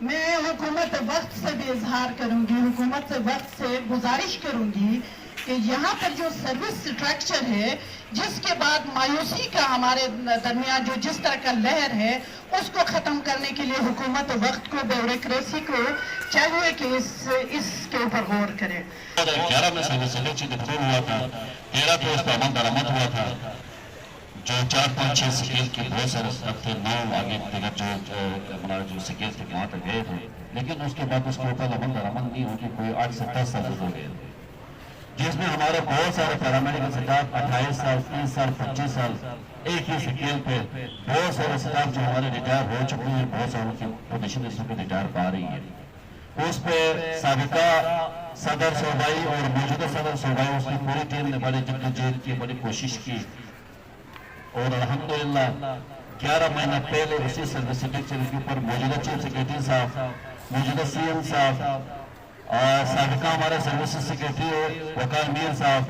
میں حکومت وقت سے بھی اظہار کروں گی، حکومت وقت سے گزارش کروں گی کہ یہاں پر جو سروس سٹرکچر ہے جس کے بعد مایوسی کا ہمارے درمیان جو جس طرح کا لہر ہے اس کو ختم کرنے کے لیے حکومت وقت کو، بیوروکریسی کو چاہیے کہ اس کے اوپر غور کرے۔ 2011 میں سروس سلیکشن ڈکلیئر ہوا تھا، 13 پہ اس پہ عمل درآمد ہوا تھا، جو 4 5 6 سکیل کے بہت سارے سٹاف تھے، 9 آگے دیگر جو سکیل تھے وہاں تک گئے تھے، لیکن اس کے بعد اس کے اوپر عمل درآمد نہیں ہوگی، کوئی 8 سے 10 سال ہو گئے، جس میں ہمارے بہت سارے پیرامیڈیکل سٹاف 28 سال 30 سال 25 سال ایک ہی سکیل پہ، بہت سارے سٹاف جو ہمارے ریٹائر ہو چکے ہیں، بہت ساروں کی پوزیشن اس وقت ریٹائر پا رہی ہے۔ اس پہ سابقہ صدر صوبائی اور موجودہ صدر صوبائی اس کی پوری ٹیم نے بڑی جدوجہد کی، بڑی کوشش کی، اور الحمدللہ 11 مہینہ پہلے اسی سروس سلیکشن کے اوپر موجودہ چیف سیکریٹری صاحب، موجودہ سی ایم صاحب، سابقہ ہمارے سروسز سیکریٹری وقار میر صاحب،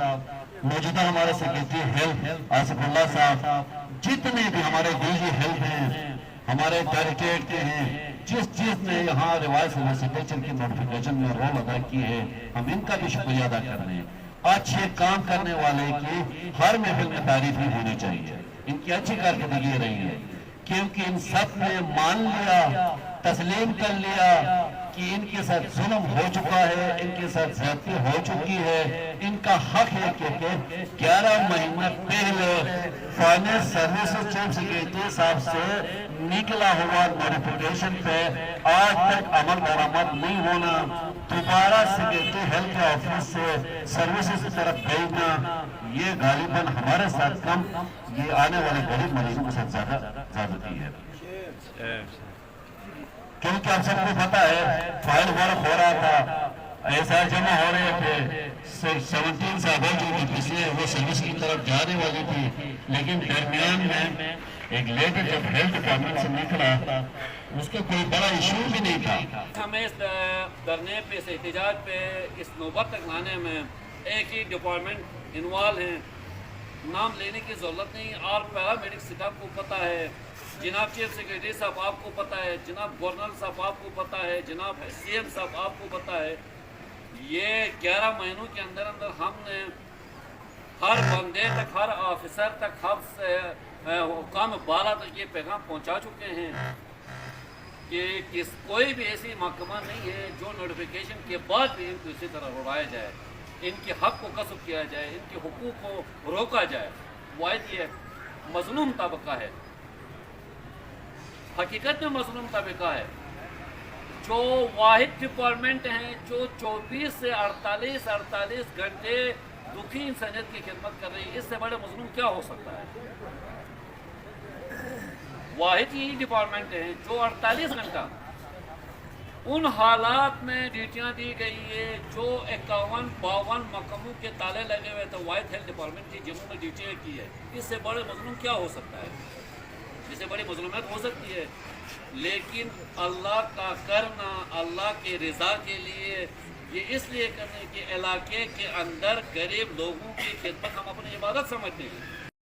موجودہ ہمارے سیکریٹری ہیلتھ آصف اللہ صاحب، جتنے بھی ہمارے ڈی جی ہیلتھ ہیں، ہمارے ڈائریکٹریٹ کے ہیں، جس نے یہاں ریوائز سروس سلیکشن کی نوٹیفیکیشن میں رول ادا کی ہے، ہم ان کا بھی شکریہ ادا کر رہے ہیں۔ اچھے کام کرنے والے کی ہر محفل میں تعریف ہی ہونی چاہیے، ان کی اچھی کارکردگی رہی ہے، کیونکہ ان سب نے مان لیا، تسلیم کر لیا کہ ان کے ساتھ ظلم ہو چکا ہے، ان کے ساتھ زیادتی ہو چکی ہے، ان کا حق ہے کہ 11 مہینہ پہلے فائنانس سروسز چیف سیکریٹری صاحب سے نکلا ہوا نوٹیفیکیشن پہ آج تک عمل درآمد نہیں ہونا، دوبارہ سیکریٹری ہیلتھ کے آفس سے سروسز کی طرف بھیجنا، یہ غالباً ہمارے ساتھ کم، یہ آنے والے غریب مریضوں کے ساتھ زیادتی ہے، کیونکہ آپ سب کو پتا ہے فائل ورک ہو رہا تھا، ایسا جمع ہو رہے تھے، 17 سے ابھی جو ڈی پی سی ہے وہ سروس کی طرف جانے والی تھی، لیکن درمیان میں ایک لیٹر جب ہیلتھ ڈپارٹمنٹ سے نکلا اس کا کوئی بڑا ایشو بھی نہیں تھا۔ ہمیں اس دھرنے پہ، اس احتجاج پہ، اس نوبت تک لانے میں ایک ہی ڈپارٹمنٹ انوالو ہیں، نام لینے کی ضرورت نہیں، آل پیرامیڈک سٹاف کو پتہ ہے، جناب چیف سیکریٹری صاحب آپ کو پتہ ہے، جناب گورنر صاحب آپ کو پتہ ہے، جناب سی ایم صاحب آپ کو پتہ ہے، یہ 11 مہینوں کے اندر ہم نے ہر بندے تک، ہر آفیسر تک، ہر حکام بالا تک یہ پیغام پہنچا چکے ہیں کہ کوئی بھی ایسی محکمہ نہیں ہے جو نوٹیفیکیشن کے بعد بھی ان کو اسی طرح اڑایا جائے، ان کے حق کو غصب کیا جائے، ان کے حقوق کو روکا جائے۔ واحد یہ مظلوم طبقہ ہے، حقیقت میں مظلوم طبقہ ہے، جو واحد ڈپارٹمنٹ ہیں جو 24 سے 48 گھنٹے دکھی انسانیت کی خدمت کر رہی ہے، اس سے بڑے مظلوم کیا ہو سکتا ہے؟ واحد یہی ڈپارٹمنٹ ہیں جو 48 گھنٹہ ان حالات میں ڈیوٹیاں دی گئی ہے، جو 51-52 محکموں کے تالے لگے ہوئے تھے، واحد ہیلتھ ڈپارٹمنٹ کی جنہوں نے ڈیوٹیاں کی ہے، اس سے بڑے مظلوم کیا ہو سکتا ہے؟ اس سے بڑی مظلومیت ہو سکتی ہے، لیکن اللہ کا کرنا، اللہ کی رضا کے لیے، یہ اس لیے کرنے کہ علاقے کے اندر غریب لوگوں کی خدمت ہم اپنی عبادت سمجھتے ہیں۔